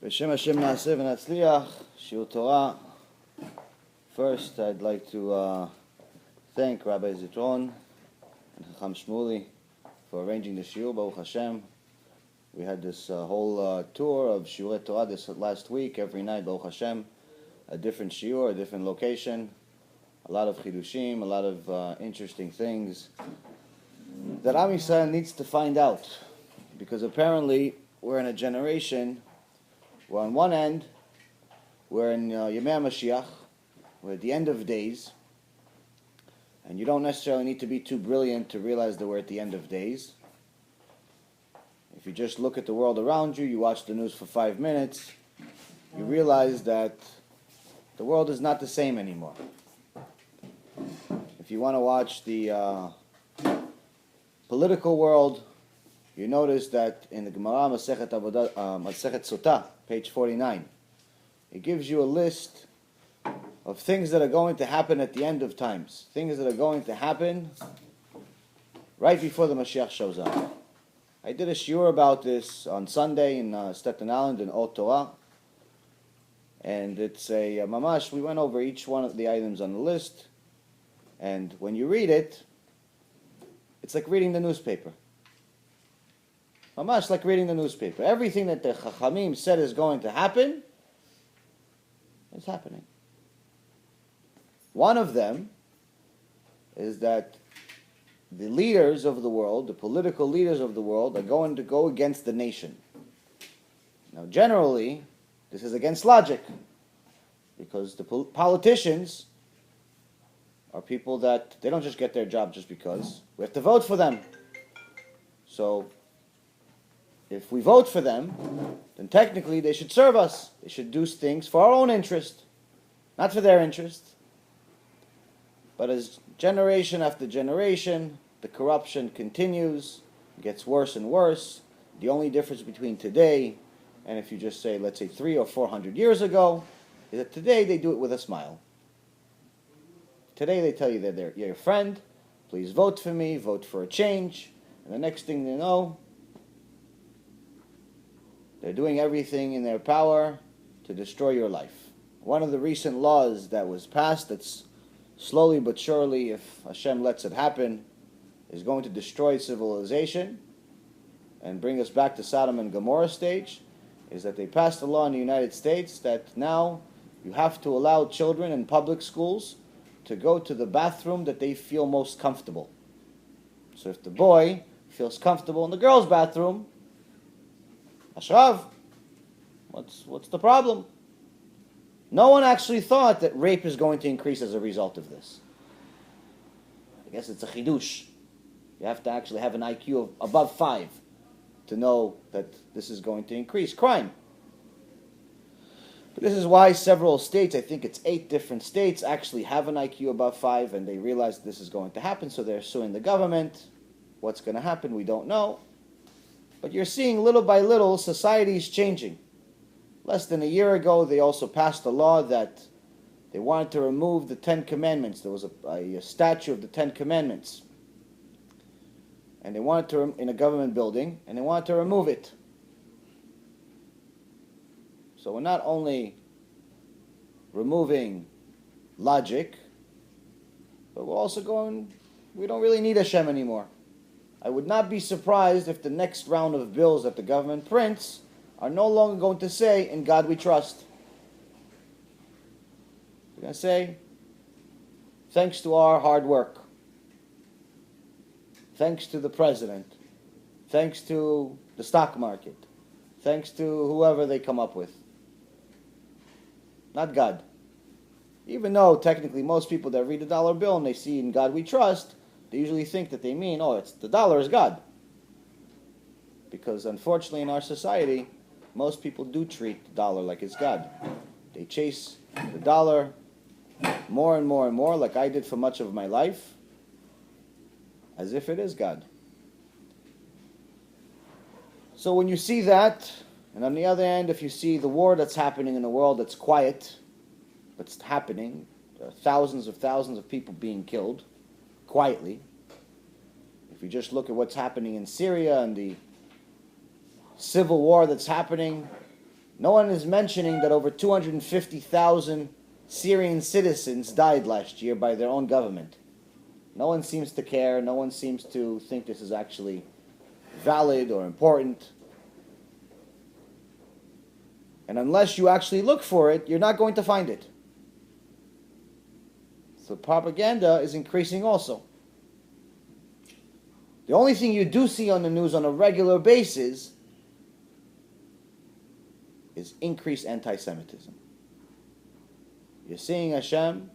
B'Shem Hashem Na'aseh v'Natzliach, Shiur Torah. First, I'd like to thank Rabbi Yaron and Chacham Shmuli for arranging the Shiur, Baruch Hashem. We had this whole tour of Shiur Torah this last week, every night, Baruch Hashem, a different Shiur, a different location, a lot of chidushim, a lot of interesting things that Am Yisrael needs to find out, because apparently we're in a generation where on one end, we're in Yemei Mashiach, we're at the end of days, and you don't necessarily need to be too brilliant to realize that we're at the end of days. If you just look at the world around you, you watch the news for 5 minutes, you realize that the world is not the same anymore. If you want to watch the political world, you notice that in the Gemara Masechet Sotah, page 49, it gives you a list of things that are going to happen at the end of times, things that are going to happen right before the Mashiach shows up. I did a shiur about this on Sunday in Staten Island in Torah, and it's a mamash. We went over each one of the items on the list, and when you read it, it's like reading the newspaper. Mamash, like reading the newspaper. Everything that the Chachamim said is going to happen is happening. One of them is that the leaders of the world, the political leaders of the world, are going to go against the nation. Now, generally, this is against logic, because the politicians are people that they don't just get their job just because. We have to vote for them. So, if we vote for them, then technically they should serve us. They should do things for our own interest, not for their interest. But as generation after generation, the corruption continues, gets worse and worse. The only difference between today and if you just say, let's say 300 or 400 years ago, is that today they do it with a smile. Today they tell you that you're your friend, please vote for me, vote for a change, and the next thing you know, they're doing everything in their power to destroy your life. One of the recent laws that was passed, that's slowly but surely, if Hashem lets it happen, is going to destroy civilization and bring us back to Sodom and Gomorrah stage, is that they passed a law in the United States that now you have to allow children in public schools to go to the bathroom that they feel most comfortable. So if the boy feels comfortable in the girl's bathroom, Ashrav, what's the problem? No one actually thought that rape is going to increase as a result of this. I guess it's a chidush. You have to actually have an IQ of above 5 to know that this is going to increase crime. But this is why several states, I think it's 8 different states, actually have an IQ above 5, and they realize this is going to happen, so they're suing the government. What's going to happen, we don't know. But you're seeing little by little society is changing. Less than a year ago, they also passed a law that they wanted to remove the 10 Commandments. There was a statue of the 10 Commandments. And they wanted to, in a government building, and they wanted to remove it. So we're not only removing logic, but we're also we don't really need Hashem anymore. I would not be surprised if the next round of bills that the government prints are no longer going to say, in God we trust. They're going to say, thanks to our hard work, thanks to the president, thanks to the stock market, thanks to whoever they come up with. Not God. Even though technically most people that read the dollar bill and they see in God we trust, they usually think that they mean, it's the dollar is God. Because unfortunately in our society, most people do treat the dollar like it's God. They chase the dollar more and more and more, like I did for much of my life, as if it is God. So when you see that, and on the other end, if you see the war that's happening in the world that's quiet, but it's happening, there are thousands of people being killed, quietly. If you just look at what's happening in Syria and the civil war that's happening No one is mentioning that over 250,000 Syrian citizens died last year by their own government. No one seems to care. No one seems to think this is actually valid or important. And unless you actually look for it, you're not going to find it. So propaganda is increasing also. The only thing you do see on the news on a regular basis is increased anti-Semitism. You're seeing Hashem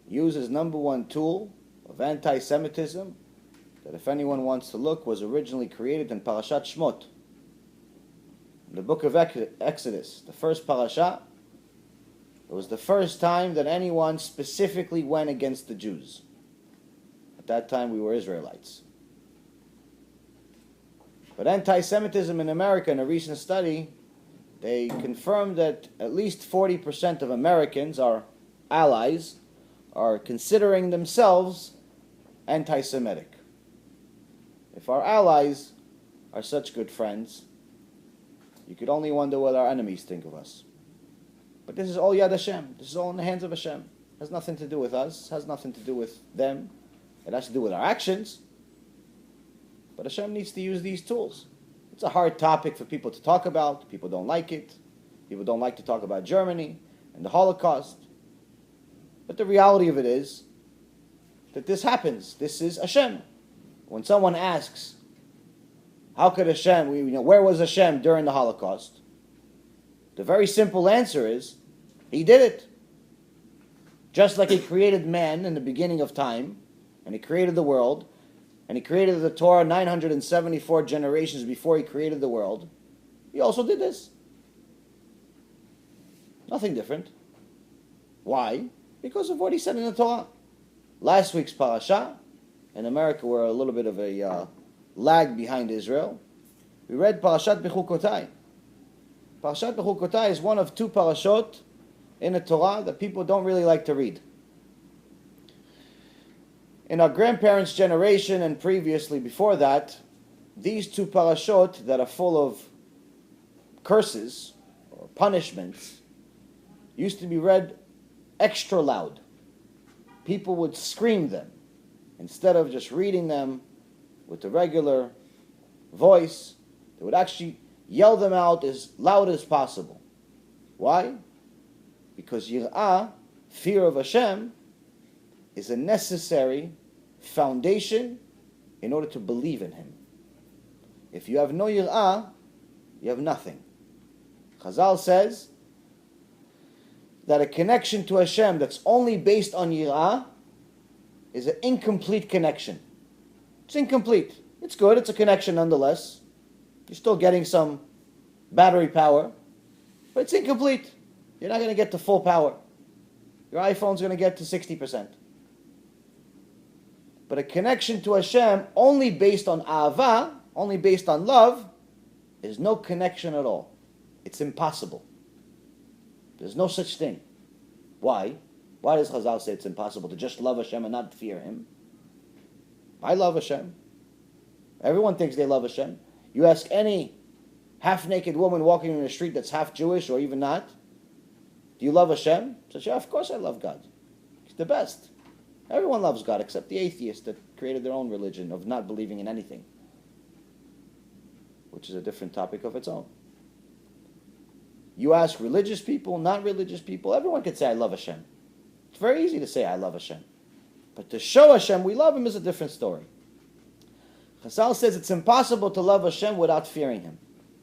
use his number one tool of anti-Semitism, that if anyone wants to look, was originally created in Parashat Shmot. In the book of Exodus, the first parasha, it was the first time that anyone specifically went against the Jews. At that time we were Israelites. But anti-Semitism in America, in a recent study, they confirmed that at least 40% of Americans, our allies, are considering themselves anti-Semitic. If our allies are such good friends, you could only wonder what our enemies think of us. But this is all Yad Hashem. This is all in the hands of Hashem. It has nothing to do with us. It has nothing to do with them. It has to do with our actions. But Hashem needs to use these tools. It's a hard topic for people to talk about. People don't like it. People don't like to talk about Germany and the Holocaust. But the reality of it is that this happens. This is Hashem. When someone asks, how could Hashem, where was Hashem during the Holocaust? The very simple answer is, he did it. Just like he created man in the beginning of time, and he created the world, and he created the Torah 974 generations before he created the world, he also did this. Nothing different. Why? Because of what he said in the Torah. Last week's parasha, in America we're a little bit of a lag behind Israel. We read Parashat Bechukotai. Parashat Bechukotai is one of two parashot in the Torah that people don't really like to read. In our grandparents' generation and previously before that, these two parashot that are full of curses or punishments used to be read extra loud. People would scream them instead of just reading them with the regular voice. They would actually yell them out as loud as possible. Why? Because yir'ah, fear of Hashem, is a necessary foundation in order to believe in Him. If you have no yir'ah, you have nothing. Chazal says that a connection to Hashem that's only based on yir'ah is an incomplete connection. It's incomplete. It's good, it's a connection nonetheless. You're still getting some battery power, but it's incomplete. You're not going to get to full power. Your iPhone's going to get to 60%. But a connection to Hashem only based on ahava, only based on love, is no connection at all. It's impossible. There's no such thing. Why? Why does Chazal say it's impossible to just love Hashem and not fear Him? I love Hashem. Everyone thinks they love Hashem. You ask any half-naked woman walking in the street that's half Jewish or even not, do you love Hashem? She says, yeah, of course I love God. He's the best. Everyone loves God except the atheists that created their own religion of not believing in anything, which is a different topic of its own. You ask religious people, not religious people, everyone can say, I love Hashem. It's very easy to say, I love Hashem. But to show Hashem we love Him is a different story. Chazal says it's impossible to love Hashem without fearing Him.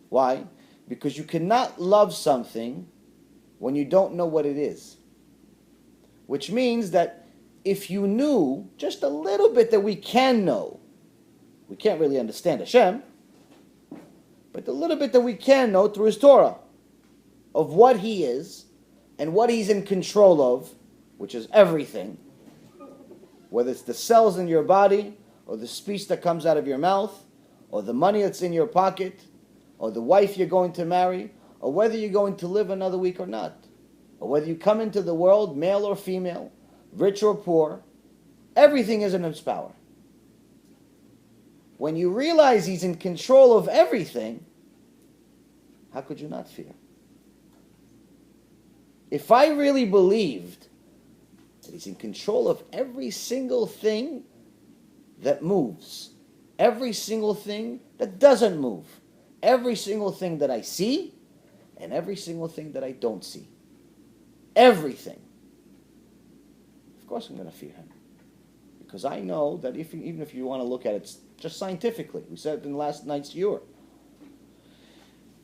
Why? Because you cannot love something when you don't know what it is. Which means that if you knew just a little bit that we can know, we can't really understand Hashem, but the little bit that we can know through His Torah, of what He is, and what He's in control of, which is everything, whether it's the cells in your body, or the speech that comes out of your mouth, or the money that's in your pocket, or the wife you're going to marry, or whether you're going to live another week or not, or whether you come into the world, male or female, rich or poor, everything is in His power. When you realize He's in control of everything, how could you not fear? If I really believed that He's in control of every single thing that moves, every single thing that doesn't move, every single thing that I see, and every single thing that I don't see, everything, of course I'm going to fear Him. Because I know that even if you want to look at it just scientifically, we said it in last night's Shiur,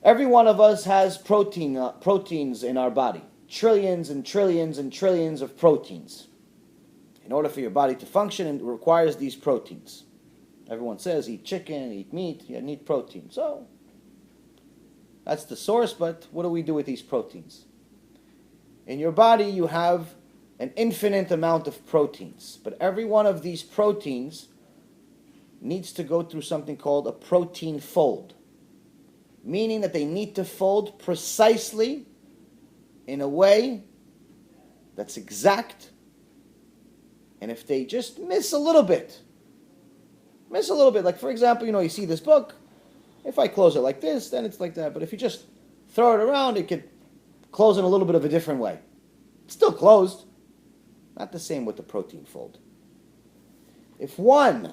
every one of us has proteins in our body. Trillions and trillions and trillions of proteins. In order for your body to function, it requires these proteins. Everyone says, eat chicken, eat meat, you need protein. So, that's the source, but what do we do with these proteins? In your body, you have an infinite amount of proteins. But every one of these proteins needs to go through something called a protein fold. Meaning that they need to fold precisely in a way that's exact, and if they just miss a little bit, like for example, you see this book, if I close it like this, then it's like that, but if you just throw it around, it could close in a little bit of a different way. It's still closed. Not the same with the protein fold. If one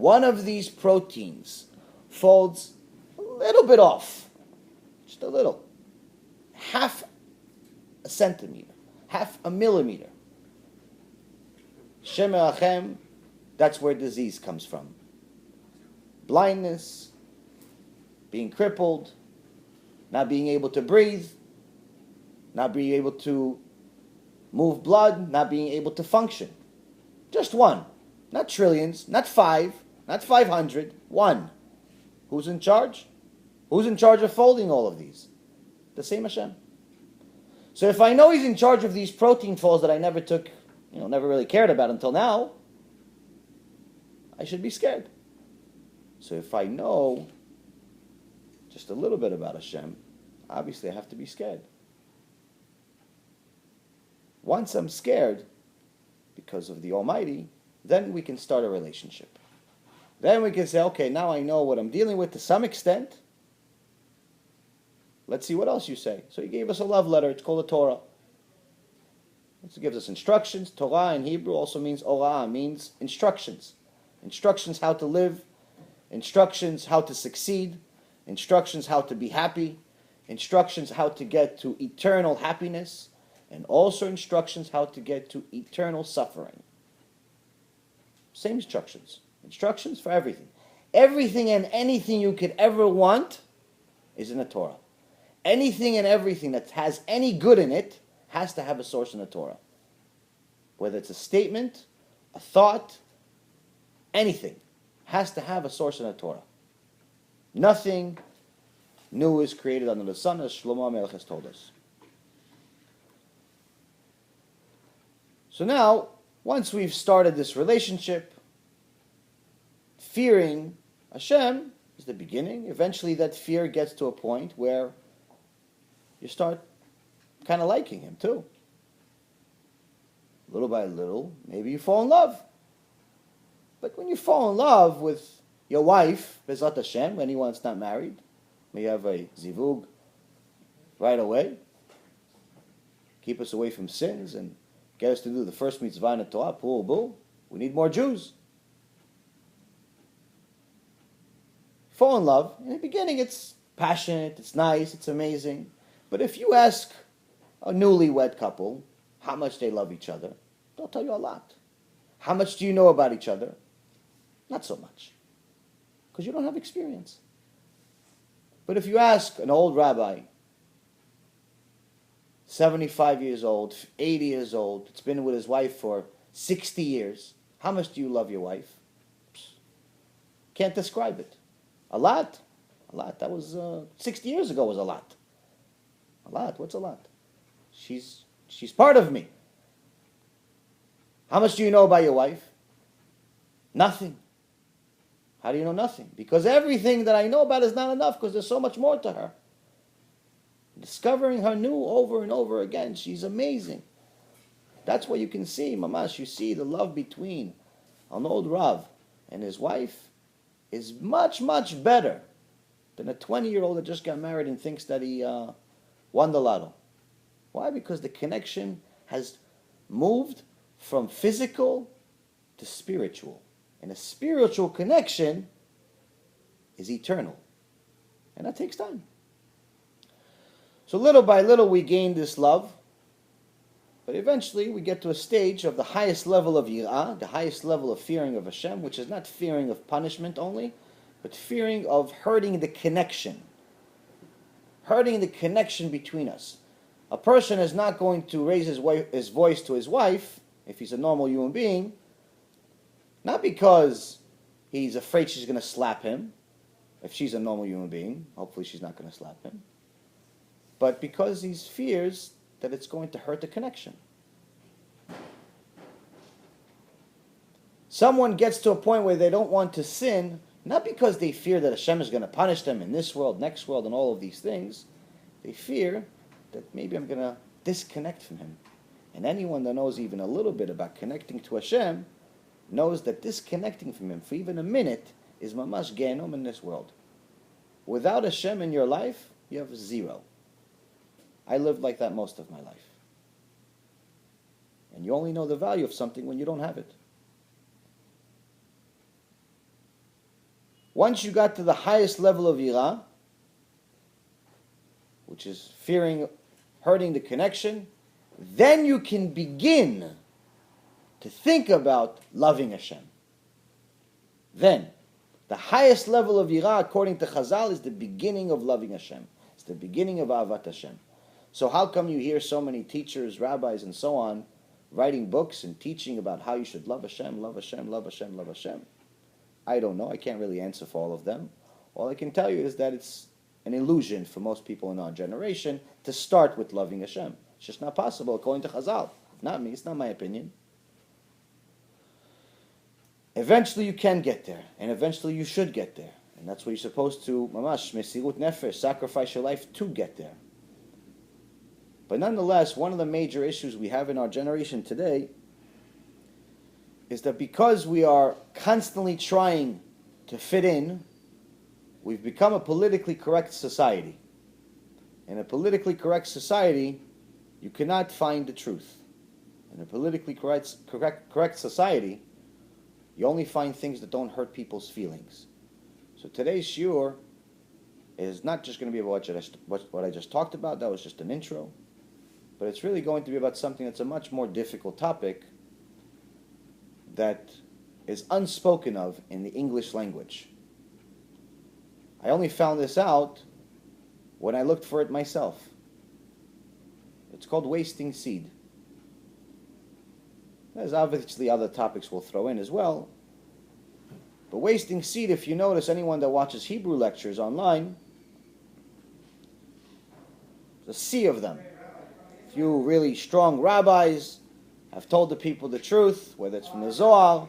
of these proteins folds a little bit off, just a little, half a centimeter, half a millimeter, Shem, that's where disease comes from. Blindness, being crippled, not being able to breathe, not being able to move blood, not being able to function. Just one. Not trillions, not 5, not 500, one. Who's in charge? Who's in charge of folding all of these? The same Hashem. So if I know He's in charge of these protein folds that I never took, never really cared about until now, I should be scared. So if I know just a little bit about Hashem, obviously I have to be scared. Once I'm scared because of the Almighty, then we can start a relationship. Then we can say, okay, now I know what I'm dealing with to some extent. Let's see what else you say. So He gave us a love letter. It's called a Torah. It gives us instructions. Torah in Hebrew also means Olam, means instructions. Instructions how to live. Instructions how to succeed. Instructions how to be happy. Instructions how to get to eternal happiness. And also instructions how to get to eternal suffering. Same instructions. Instructions for everything. Everything and anything you could ever want is in the Torah. Anything and everything that has any good in it has to have a source in the Torah. Whether it's a statement, a thought, anything has to have a source in the Torah. Nothing new is created under the sun, as Shlomo HaMelech has told us. So now, once we've started this relationship, fearing Hashem is the beginning. Eventually that fear gets to a point where you start kind of liking Him too. Little by little, maybe you fall in love. But when you fall in love with your wife, Bezrat Hashem, anyone's not married, may have a zivug right away, keep us away from sins and get us to do the first mitzvah in the Torah, boo. We need more Jews. Fall in love. In the beginning, it's passionate, it's nice, it's amazing. But if you ask a newlywed couple how much they love each other, they'll tell you a lot. How much do you know about each other? Not so much. Because you don't have experience. But if you ask an old rabbi, 75 years old, 80 years old, it's been with his wife for 60 years, how much do you love your wife? Can't describe it. A lot. A lot. That was 60 years ago was a lot. A lot. What's a lot? She's part of me. How much do you know about your wife? Nothing. How do you know nothing? Because everything that I know about is not enough because there's so much more to her. Discovering her new over and over again. She's amazing. That's what you can see, mamash. You see the love between an old Rav and his wife is much, much better than a 20-year-old that just got married and thinks that he won the lotto. Why? Because the connection has moved from physical to spiritual. And a spiritual connection is eternal. And that takes time. So little by little we gain this love. But eventually we get to a stage of the highest level of yirah, the highest level of fearing of Hashem, which is not fearing of punishment only, but fearing of hurting the connection. Hurting the connection between us. A person is not going to raise his voice to his wife, if he's a normal human being, not because he's afraid she's going to slap him. If she's a normal human being, hopefully she's not going to slap him. But because he fears that it's going to hurt the connection. Someone gets to a point where they don't want to sin, not because they fear that Hashem is going to punish them in this world, next world, and all of these things. They fear that maybe I'm going to disconnect from Him. And anyone that knows even a little bit about connecting to Hashem knows that disconnecting from Him for even a minute is mamash Gehinom in this world. Without Hashem in your life, you have zero. I lived like that most of my life. And you only know the value of something when you don't have it. Once you got to the highest level of yirah, which is fearing, hurting the connection, then you can begin to think about loving Hashem. Then, the highest level of yirah, according to Chazal, is the beginning of loving Hashem. It's the beginning of Ahavat Hashem. So how come you hear so many teachers, rabbis, and so on, writing books and teaching about how you should love Hashem, love Hashem, love Hashem, love Hashem? I don't know. I can't really answer for all of them. All I can tell you is that it's an illusion for most people in our generation to start with loving Hashem. It's just not possible according to Chazal. Not me. It's not my opinion. Eventually you can get there, and eventually you should get there. And that's what you're supposed to, mamash, mesirut nefesh, sacrifice your life to get there. But nonetheless, one of the major issues we have in our generation today is that because we are constantly trying to fit in, we've become a politically correct society. In a politically correct society, you cannot find the truth. In a politically correct society, you only find things that don't hurt people's feelings. So today's shiur is not just going to be about what I just talked about. That was just an intro. But it's really going to be about something that's a much more difficult topic that is unspoken of in the English language. I only found this out when I looked for it myself. It's called wasting seed. There's obviously other topics we'll throw in as well. But wasting seed, if you notice, anyone that watches Hebrew lectures online, there's a sea of them. A few really strong rabbis have told the people the truth, whether it's from the Zohar,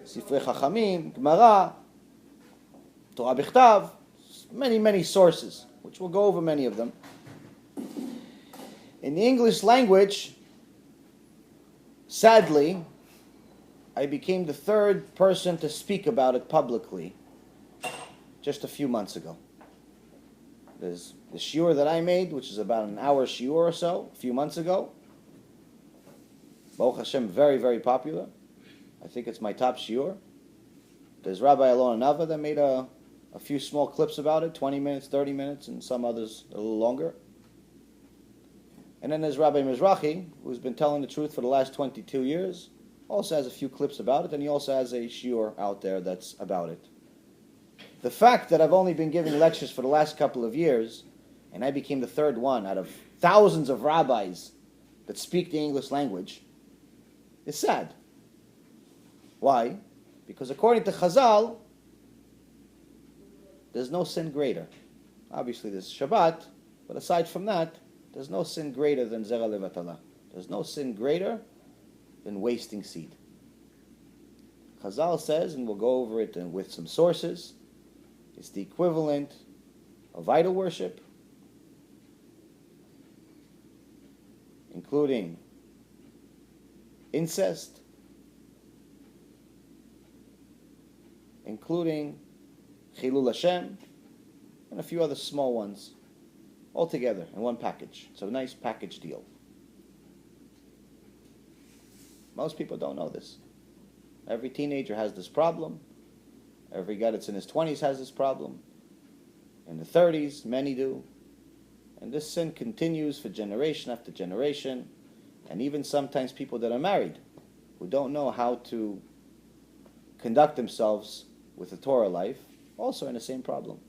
Sifrei Chachamim, Gemara, Torah Bichtav, many, many sources, which we'll go over many of them. In the English language, sadly, I became the third person to speak about it publicly just a few months ago. There's the shiur that I made, which is about an hour shiur or so, a few months ago. Baruch Hashem, very, very popular. I think it's my top shiur. There's Rabbi Yaron Reuven that made a few small clips about it, 20 minutes, 30 minutes, and some others a little longer. And then there's Rabbi Mizrahi, who's been telling the truth for the last 22 years, also has a few clips about it, and he also has a shiur out there that's about it. The fact that I've only been giving lectures for the last couple of years, and I became the third one out of thousands of rabbis that speak the English language, is sad. Why? Because according to Chazal, there's no sin greater. Obviously there's Shabbat, but aside from that, there's no sin greater than Zera Levatala. There's no sin greater than wasting seed. Chazal says, and we'll go over it with some sources, it's the equivalent of idol worship, including incest, including Chilul Hashem, and a few other small ones, all together in one package. It's a nice package deal. Most people don't know this. Every teenager has this problem. Every guy that's in his 20s has this problem. In the 30s, many do. And this sin continues for generation after generation. And even sometimes people that are married who don't know how to conduct themselves with the Torah life also in the same problem.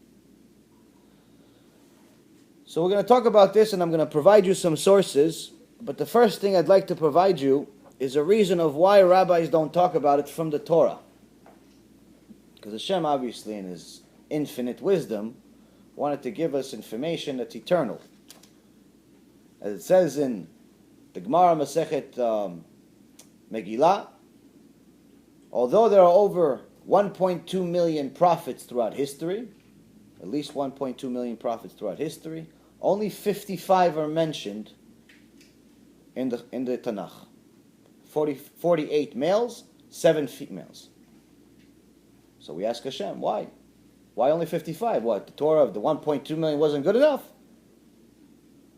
So we're going to talk about this, and I'm going to provide you some sources. But the first thing I'd like to provide you is a reason of why rabbis don't talk about it from the Torah. Because Hashem, obviously, in His infinite wisdom, wanted to give us information that's eternal. As it says in the Gemara Masechet Megillah, although there are over 1.2 million prophets throughout history, at least 1.2 million prophets throughout history, only 55 are mentioned in the Tanakh. 48 males, 7 females. So we ask Hashem, why? Why only 55? What, the Torah of the 1.2 million wasn't good enough?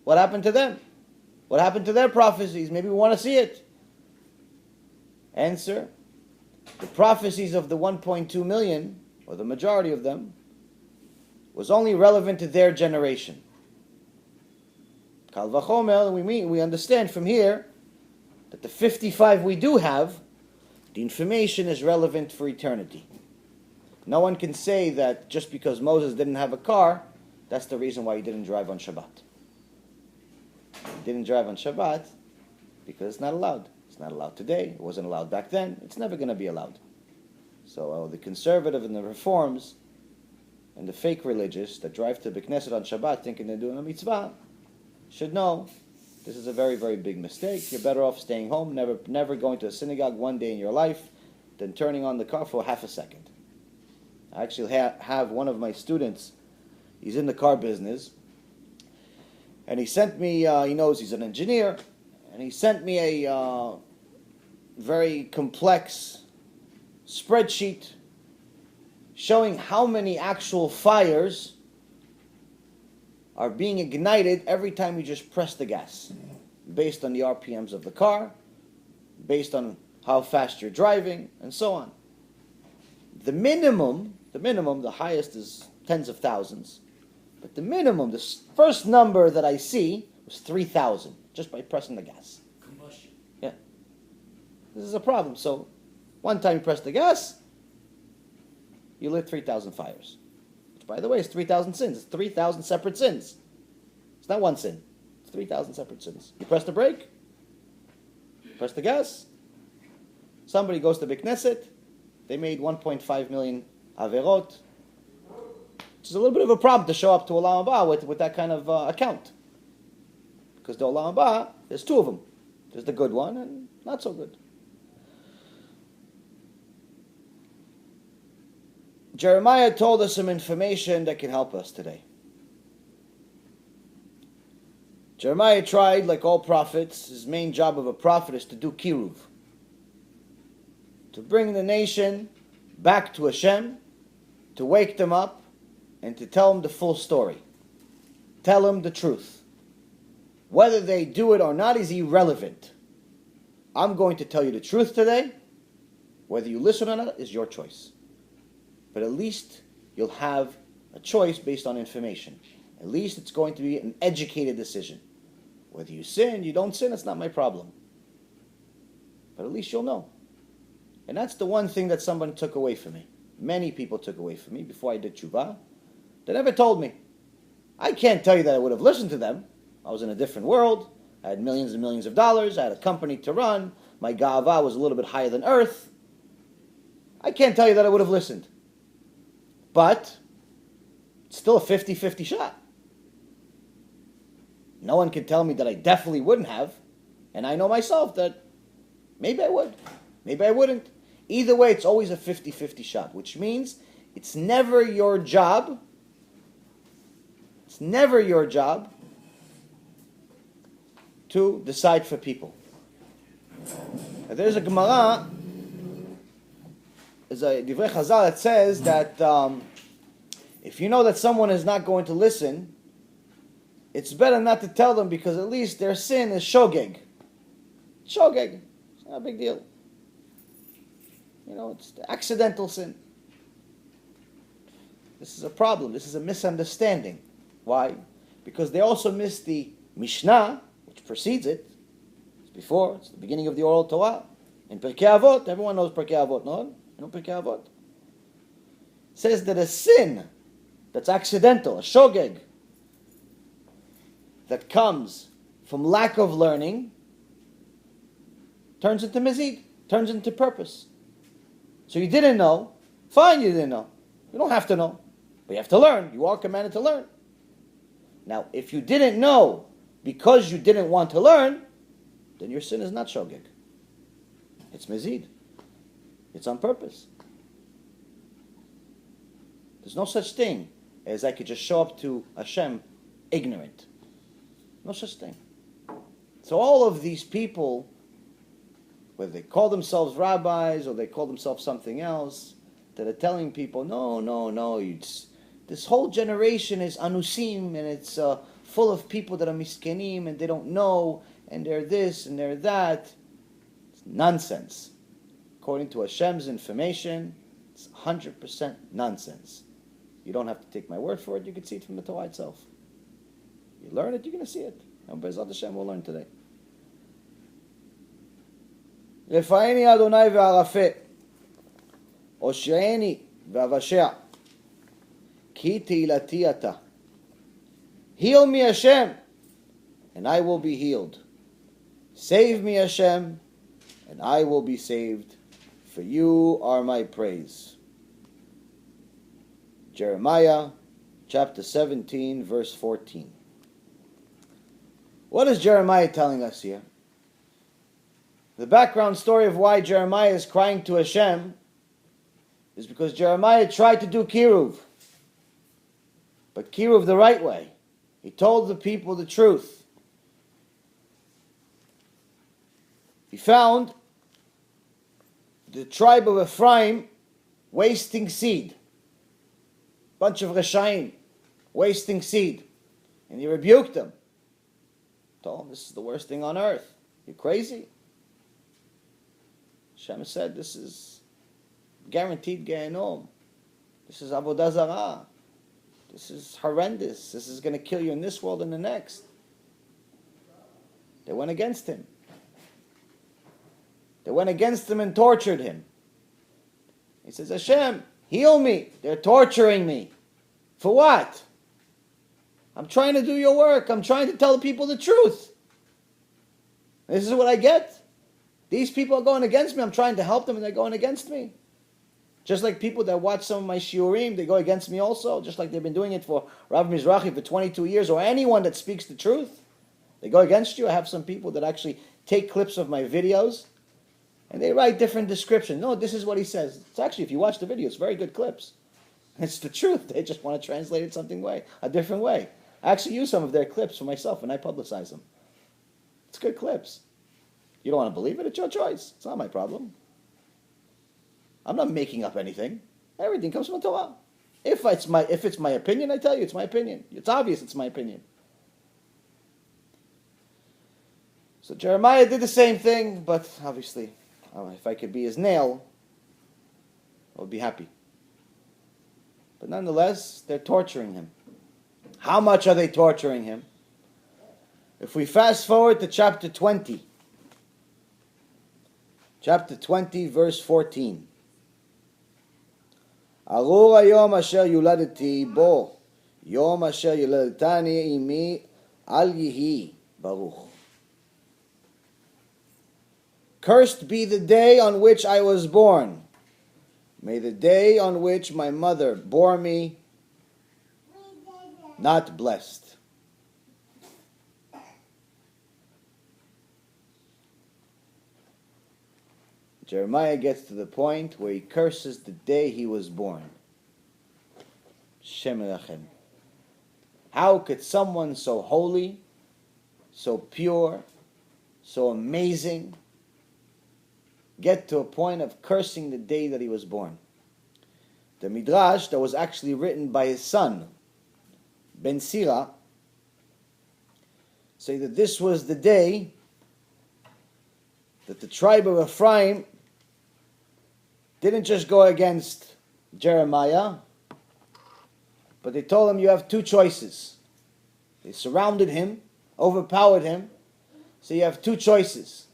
What happened to them? What happened to their prophecies? Maybe we want to see it. Answer, the prophecies of the 1.2 million, or the majority of them, was only relevant to their generation. Kal v'chomer, we understand from here that the 55 we do have, the information is relevant for eternity. No one can say that just because Moses didn't have a car, that's the reason why he didn't drive on Shabbat. He didn't drive on Shabbat because it's not allowed. It's not allowed today. It wasn't allowed back then. It's never going to be allowed. So the conservative and the reforms and the fake religious that drive to the Knesset on Shabbat thinking they're doing a mitzvah should know this is a very, very big mistake. You're better off staying home, never going to a synagogue one day in your life than turning on the car for half a second. I actually have one of my students, he's in the car business, and he sent me, he knows he's an engineer, and he sent me a very complex spreadsheet showing how many actual fires are being ignited every time you just press the gas, based on the RPMs of the car, based on how fast you're driving, and so on. The minimum, the highest is tens of thousands, but the minimum, the first number that I see was 3,000, just by pressing the gas. Combustion. Yeah. This is a problem. So, one time you press the gas, you lit 3,000 fires. Which, by the way, is 3,000 sins. It's 3,000 separate sins. It's not one sin. It's 3,000 separate sins. You press the brake, press the gas, somebody goes to the Knesset, they made 1.5 million averot, which is a little bit of a problem to show up to Olam HaBa with that kind of account. Because the Olam HaBa, there's two of them. There's the good one and not so good. Jeremiah told us some information that can help us today. Jeremiah tried, like all prophets, his main job of a prophet is to do kiruv, to bring the nation back to Hashem, to wake them up, and to tell them the full story. Tell them the truth. Whether they do it or not is irrelevant. I'm going to tell you the truth today. Whether you listen or not is your choice. But at least you'll have a choice based on information. At least it's going to be an educated decision. Whether you sin, you don't sin, it's not my problem. But at least you'll know. And that's the one thing that someone took away from me. Many people took away from me before I did TeShuva. They never told me. I can't tell you that I would have listened to them. I was in a different world. I had millions and millions of dollars. I had a company to run. My ga'ava was a little bit higher than earth. I can't tell you that I would have listened. But it's still a 50-50 shot. No one can tell me that I definitely wouldn't have. And I know myself that maybe I would. Maybe I wouldn't. Either way, it's always a 50-50 shot, which means it's never your job. It's never your job to decide for people. Now, there's a Gemara, there's a Divrei Chazal that says that if you know that someone is not going to listen, it's better not to tell them because at least their sin is shogeg. Shogeg. It's Not a big deal. It's the accidental sin. This is a problem. This is a misunderstanding. Why? Because they also missed the Mishnah, which precedes it. It's before. It's the beginning of the oral Torah. In Pirkei Avot, everyone knows Pirkei Avot, no? You know Pirkei Avot? It says that a sin that's accidental, a shogeg, that comes from lack of learning, turns into mizid, turns into purpose. So you didn't know, fine, you didn't know. You don't have to know, but you have to learn. You are commanded to learn. Now, if you didn't know because you didn't want to learn, then your sin is not shogeg. It's mizid. It's on purpose. There's no such thing as I could just show up to Hashem ignorant. No such thing. So all of these people, whether they call themselves rabbis or they call themselves something else, that are telling people, no, this whole generation is anusim, and it's full of people that are miskenim, and they don't know, and they're this, and they're that. It's nonsense. According to Hashem's information, it's 100% nonsense. You don't have to take my word for it, you can see it from the Torah itself. You learn it, you're going to see it. And Be'ezrat Hashem will learn today. רפאני אדוני וערפה, הושיעני ואבשע, כי תהילתי אתה. Heal me, Hashem, and I will be healed. Save me, Hashem, and I will be saved, for you are my praise. Jeremiah chapter 17, verse 14. What is Jeremiah telling us here? The background story of why Jeremiah is crying to Hashem is because Jeremiah tried to do kiruv. But kiruv the right way. He told the people the truth. He found the tribe of Ephraim wasting seed. Bunch of Reshaim wasting seed. And he rebuked them. Told him, this is the worst thing on earth. You're crazy. Shem said, this is guaranteed Gehinom. This is Avodah Zarah. This is horrendous. This is going to kill you in this world and the next. They went against him. They went against him and tortured him. He says, Hashem, heal me. They're torturing me. For what? I'm trying to do your work. I'm trying to tell the people the truth. This is what I get. These people are going against me. I'm trying to help them and they're going against me. Just like people that watch some of my shiurim, they go against me also. Just like they've been doing it for Rav Mizrahi for 22 years, or anyone that speaks the truth. They go against you. I have some people that actually take clips of my videos and they write different descriptions. No, this is what he says. It's actually, if you watch the video, it's very good clips. It's the truth. They just want to translate it a different way. I actually use some of their clips for myself and I publicize them. It's good clips. You don't want to believe it? It's your choice. It's not my problem. I'm not making up anything. Everything comes from the Torah. If it's my opinion, I tell you it's my opinion. It's obvious it's my opinion. So Jeremiah did the same thing, but obviously, if I could be his nail, I would be happy. But nonetheless, they're torturing him. How much are they torturing him? If we fast forward to chapter 20, verse 14. ארור היום אשר יולדתי בו, יום אשר ילדתני עמי, אל יהי ברוך. Cursed be the day on which I was born. May the day on which my mother bore me not blessed. Jeremiah gets to the point where he curses the day he was born. Shem Elachem. How could someone so holy, so pure, so amazing, get to a point of cursing the day that he was born? The Midrash that was actually written by his son, Ben Sira, say that this was the day that the tribe of Ephraim didn't just go against Jeremiah, but they told him you have two choices. They surrounded him, overpowered him, so you have two choices.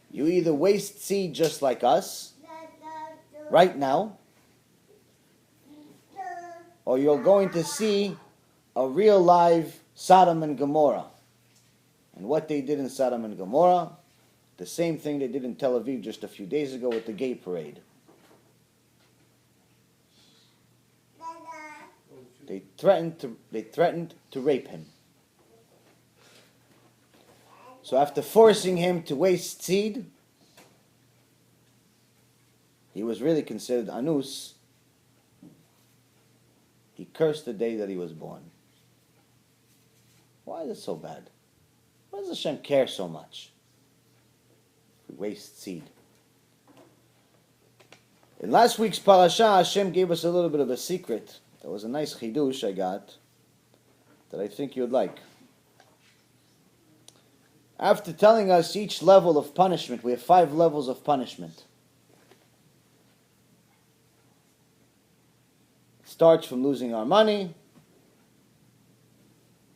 You either waste seed just like us, right now, or you're going to see a real live Sodom and Gomorrah. And what they did in Sodom and Gomorrah, the same thing they did in Tel Aviv just a few days ago with the gay parade. They threatened to rape him. So after forcing him to waste seed, he was really considered anus. He cursed the day that he was born. Why is it so bad? Why does Hashem care so much? We waste seed. In last week's parasha, Hashem gave us a little bit of a secret. There was a nice chidush I got that I think you'd like. After telling us each level of punishment, we have 5 levels of punishment. It starts from losing our money.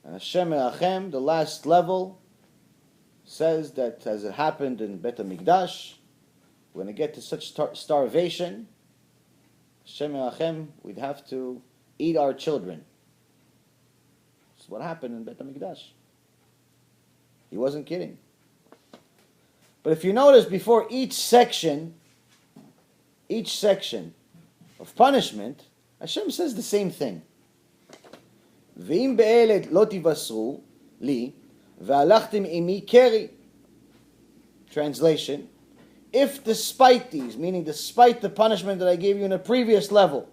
And Hashem Erachem, the last level, says that as it happened in Bet HaMikdash, we're going to get to such starvation, Hashem Erachem, we'd have to eat our children. That's what happened in Bet HaMikdash. He wasn't kidding. But if you notice, before each section of punishment, Hashem says the same thing. V'im be'elet lo tivasru li ve'alachtim imi keri. Translation: if despite these, meaning despite the punishment that I gave you in a previous level,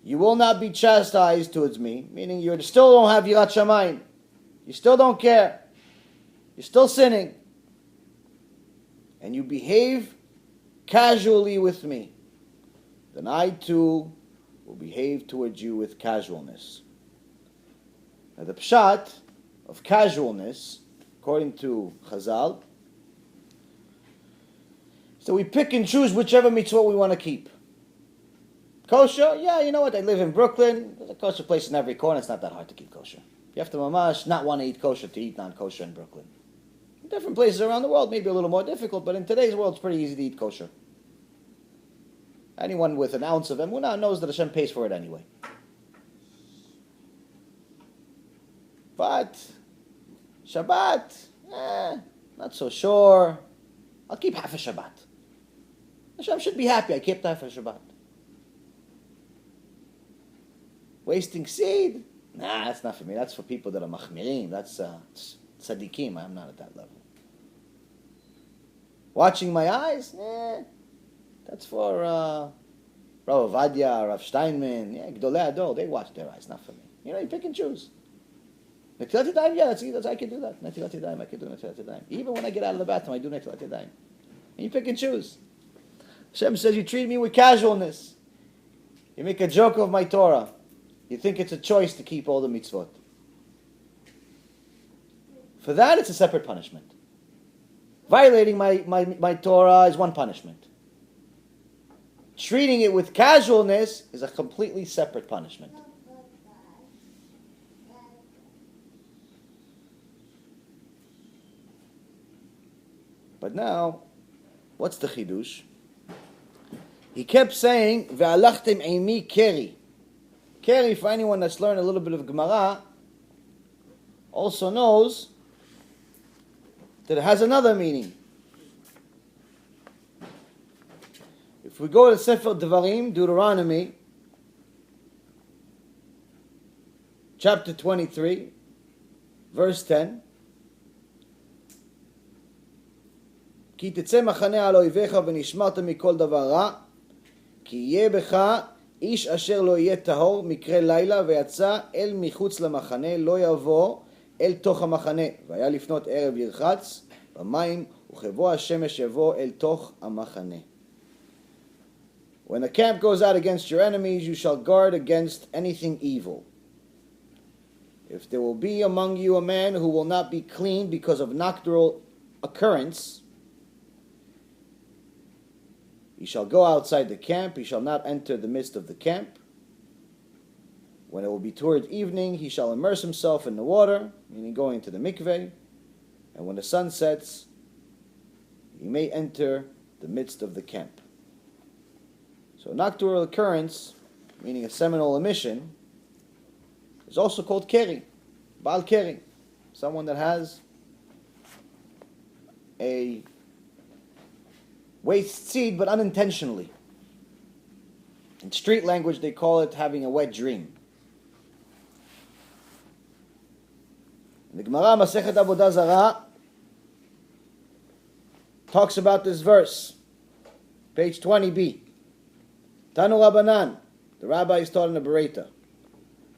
you will not be chastised towards me, meaning you still don't have yirat shamayim, you still don't care, you're still sinning, and you behave casually with me, then I too will behave towards you with casualness. Now the pshat of casualness, according to Chazal, so we pick and choose whichever mitzvot we want to keep. Kosher, yeah, you know what, I live in Brooklyn, there's a kosher place in every corner, it's not that hard to keep kosher. You have to mamash not want to eat kosher to eat non-kosher in Brooklyn. In different places around the world, maybe a little more difficult, but in today's world, it's pretty easy to eat kosher. Anyone with an ounce of emunah knows that Hashem pays for it anyway. But Shabbat, not so sure. I'll keep half a Shabbat. Hashem should be happy I kept half a Shabbat. Wasting seed? Nah, that's not for me. That's for people that are machmirim. That's tzaddikim. I'm not at that level. Watching my eyes? That's for Rav Ovadia, Rav Steinman, Gdolei Ador. They watch their eyes, not for me. You pick and choose. Netilat Yadayim, that's I can do that. Netilat Yadayim, I can do Netilat Yadayim. Even when I get out of the bathroom, I do Netilat Yadayim. And you pick and choose. Hashem says, you treat me with casualness. You make a joke of my Torah. You think it's a choice to keep all the mitzvot. For that, it's a separate punishment. Violating my Torah is one punishment. Treating it with casualness is a completely separate punishment. But now, what's the chidush? He kept saying, "Ve'alachtem eimi keri." Keri, for anyone that's learned a little bit of Gemara, also knows that it has another meaning. If we go to Sefer Devarim, Deuteronomy, chapter 23, verse 10, כי תצא מחנה על אויביך ונשמרת מכל דבר רע, כי יהיה בך איש אשר לא יהיה טהור מקרה לילה ויצא אל מחוץ למחנה, לא יבוא אל תוך המחנה. והיה לפנות ערב ירחץ במים, וכבוא השמש יבוא אל תוך המחנה. When the camp goes out against your enemies, you shall guard against anything evil. If there will be among you a man who will not be clean because of nocturnal occurrence, he shall go outside the camp, he shall not enter the midst of the camp. When it will be toward evening, he shall immerse himself in the water, meaning going to the mikveh, and when the sun sets, he may enter the midst of the camp. So a nocturnal occurrence, meaning a seminal emission, is also called keri, Baal keri, someone that has a waste seed, but unintentionally. In street language, they call it having a wet dream. The Gemara Masechet Avodah Zarah talks about this verse, page 20b. Tanu Rabbanan, the rabbis taught in the Bereta.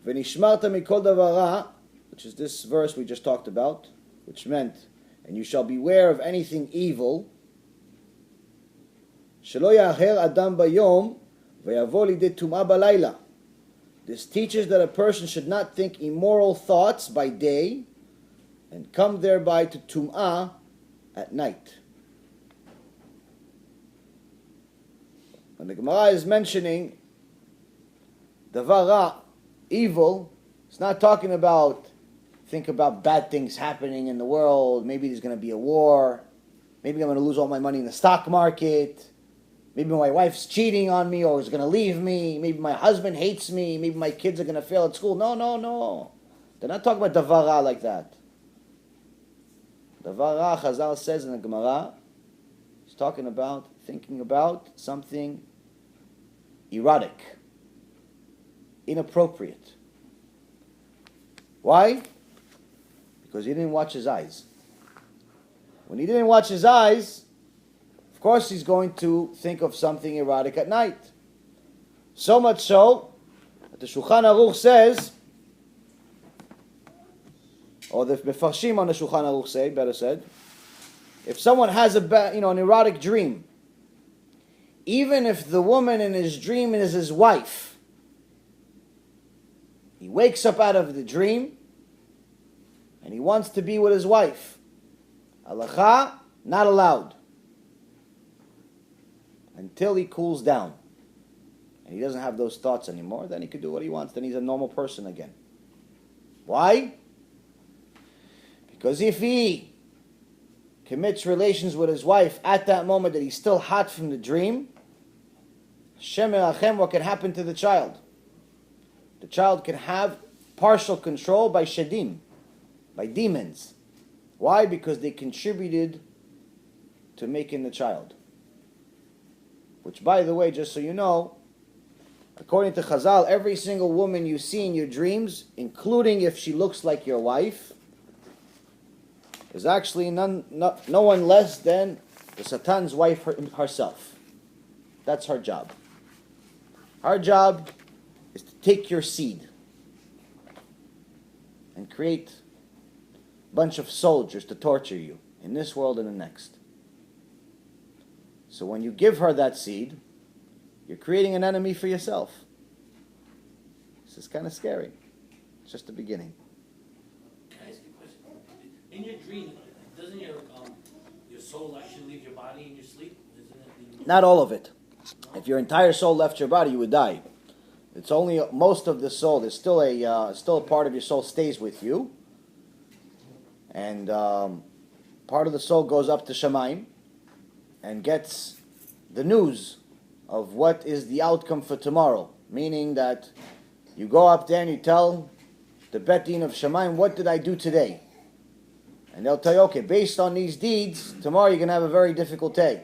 V'nishmarta mikol davara, which is this verse we just talked about, which meant, and you shall beware of anything evil. Shelo ya'acher adam bayom v'yavo lidei tumah balayla. This teaches that a person should not think immoral thoughts by day and come thereby to tum'ah at night. When the Gemara is mentioning davara, evil, it's not talking about, think about bad things happening in the world. Maybe there's going to be a war. Maybe I'm going to lose all my money in the stock market. Maybe my wife's cheating on me or is going to leave me. Maybe my husband hates me. Maybe my kids are going to fail at school. No. They're not talking about davara like that. Davara, Chazal says in the Gemara, he's talking about, thinking about something erotic, inappropriate. Why? Because he didn't watch his eyes. When he didn't watch his eyes, of course he's going to think of something erotic at night. So much so that the Shulchan Aruch says, or the Mefarshim on the Shulchan Aruch say, better said, if someone has an erotic dream, even if the woman in his dream is his wife, he wakes up out of the dream and he wants to be with his wife. Halacha, not allowed. Until he cools down and he doesn't have those thoughts anymore, then he can do what he wants. Then he's a normal person again. Why? Because if he commits relations with his wife at that moment that he's still hot from the dream, Shem, what can happen to the child? The child can have partial control by shedim, by demons. Why? Because they contributed to making the child. Which, by the way, just so you know, according to Chazal, every single woman you see in your dreams, including if she looks like your wife, is actually no one less than the Satan's wife herself. That's her job. Our job is to take your seed and create a bunch of soldiers to torture you in this world and the next. So when you give her that seed, you're creating an enemy for yourself. This is kind of scary. It's just the beginning. Can I ask you a question? In your dream, doesn't your soul actually leave your body in your sleep? Isn't it? Not all of it. If your entire soul left your body, you would die. It's only most of the soul. There's still a part of your soul stays with you, and part of the soul goes up to Shemaim and gets the news of what is the outcome for tomorrow. Meaning that you go up there and you tell the Bet Din of Shemaim, what did I do today? And they'll tell you, okay, based on these deeds, tomorrow you're going to have a very difficult day.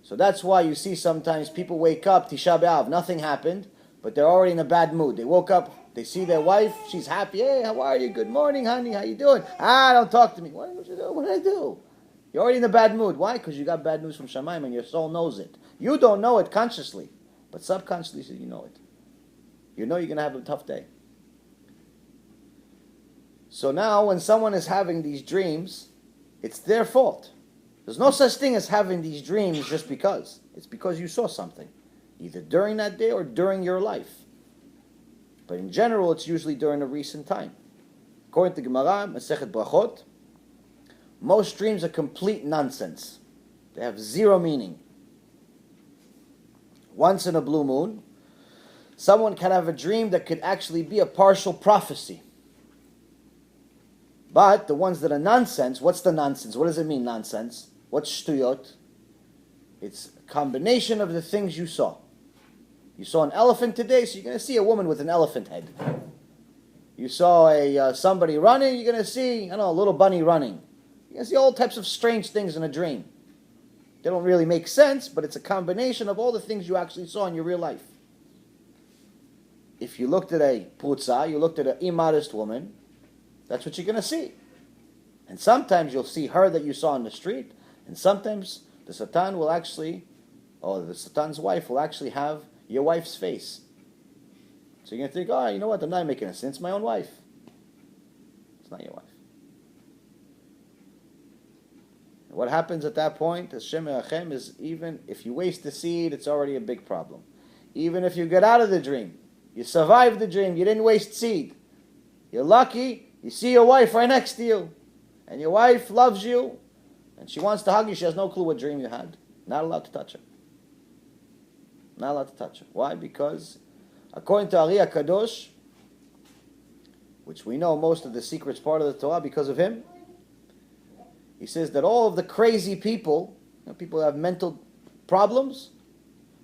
So that's why you see sometimes people wake up, Tisha B'Av, nothing happened, but they're already in a bad mood. They woke up, they see their wife, she's happy, hey, how are you? Good morning, honey, how you doing? Don't talk to me. What did you do? What did I do? You're already in a bad mood. Why? Because you got bad news from Shemaim and your soul knows it. You don't know it consciously, but subconsciously you know it. You know you're going to have a tough day. So now when someone is having these dreams, it's their fault. There's no such thing as having these dreams just because. It's because you saw something, either during that day or during your life. But in general, it's usually during a recent time. According to Gemara, Masechet Brachot, Most dreams are complete nonsense. They have zero meaning. Once in a blue moon, someone can have a dream that could actually be a partial prophecy. But the ones that are nonsense, what's the nonsense? What does it mean, nonsense? What's shtuyot? It's a combination of the things you saw. You saw an elephant today, so you're going to see a woman with an elephant head. You saw somebody running, you're going to see, a little bunny running. You're going to see all types of strange things in a dream. They don't really make sense, but it's a combination of all the things you actually saw in your real life. If you looked at a putza, you looked at an immodest woman, that's what you're going to see. And sometimes you'll see her that you saw on the street, and sometimes the Satan will actually, or the Satan's wife will actually have your wife's face. So you're going to think, oh, you know what, I'm not making a sin, it's my own wife. It's not your wife. And what happens at that point, Hashem Erachem, is even if you waste the seed, it's already a big problem. Even if you get out of the dream, you survived the dream, you didn't waste seed. You're lucky, you see your wife right next to you, and your wife loves you, and she wants to hug you, she has no clue what dream you had. Not allowed to touch her. Not allowed to touch her. Why? Because according to Ari HaKadosh, which we know most of the secrets part of the Torah because of him, he says that all of the crazy people, people who have mental problems,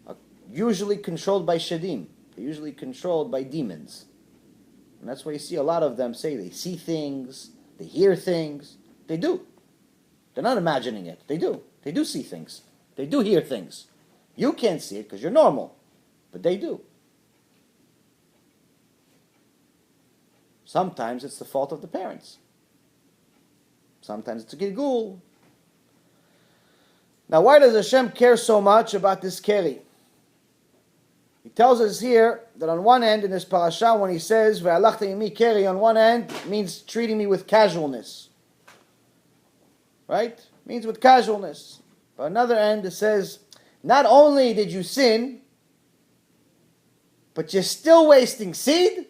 are usually controlled by shadim. They're usually controlled by demons. And that's why you see a lot of them say they see things, they hear things. They do. They're not imagining it. They do. They do see things. They do hear things. You can't see it because you're normal. But they do. Sometimes it's the fault of the parents. Sometimes it's a gilgul. Now why does Hashem care so much about this keri? He tells us here that on one end in this parasha, when he says "Ve'alachta imi keri," on one end it means treating me with casualness, right? It means with casualness. But on another end it says, not only did you sin, but you're still wasting seed.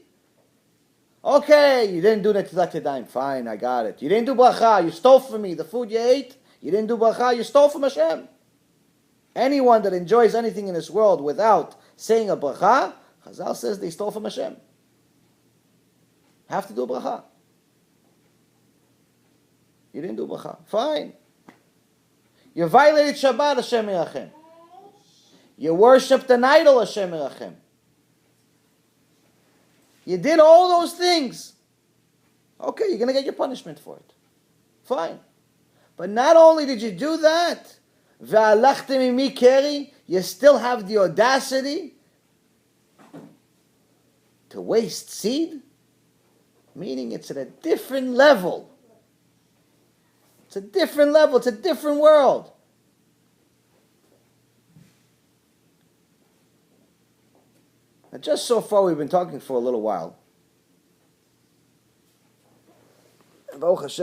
Okay, you didn't do Netilat Yadayim. Fine, I got it. You didn't do bracha. You stole from me the food you ate. You didn't do bracha. You stole from Hashem. Anyone that enjoys anything in this world without saying a bracha, Chazal says they stole from Hashem. Have to do a bracha. You didn't do bracha. Fine. You violated Shabbat, Hashem Yerachem. You worshipped an idol, Hashem Yerachem. You did all those things. Okay, you're going to get your punishment for it. Fine. But not only did you do that, ve'alachtem imi keri, you still have the audacity to waste seed, meaning it's at a different level. It's a different level. It's a different world. Now, just so far, we've been talking for a little while. Baruch Hashem.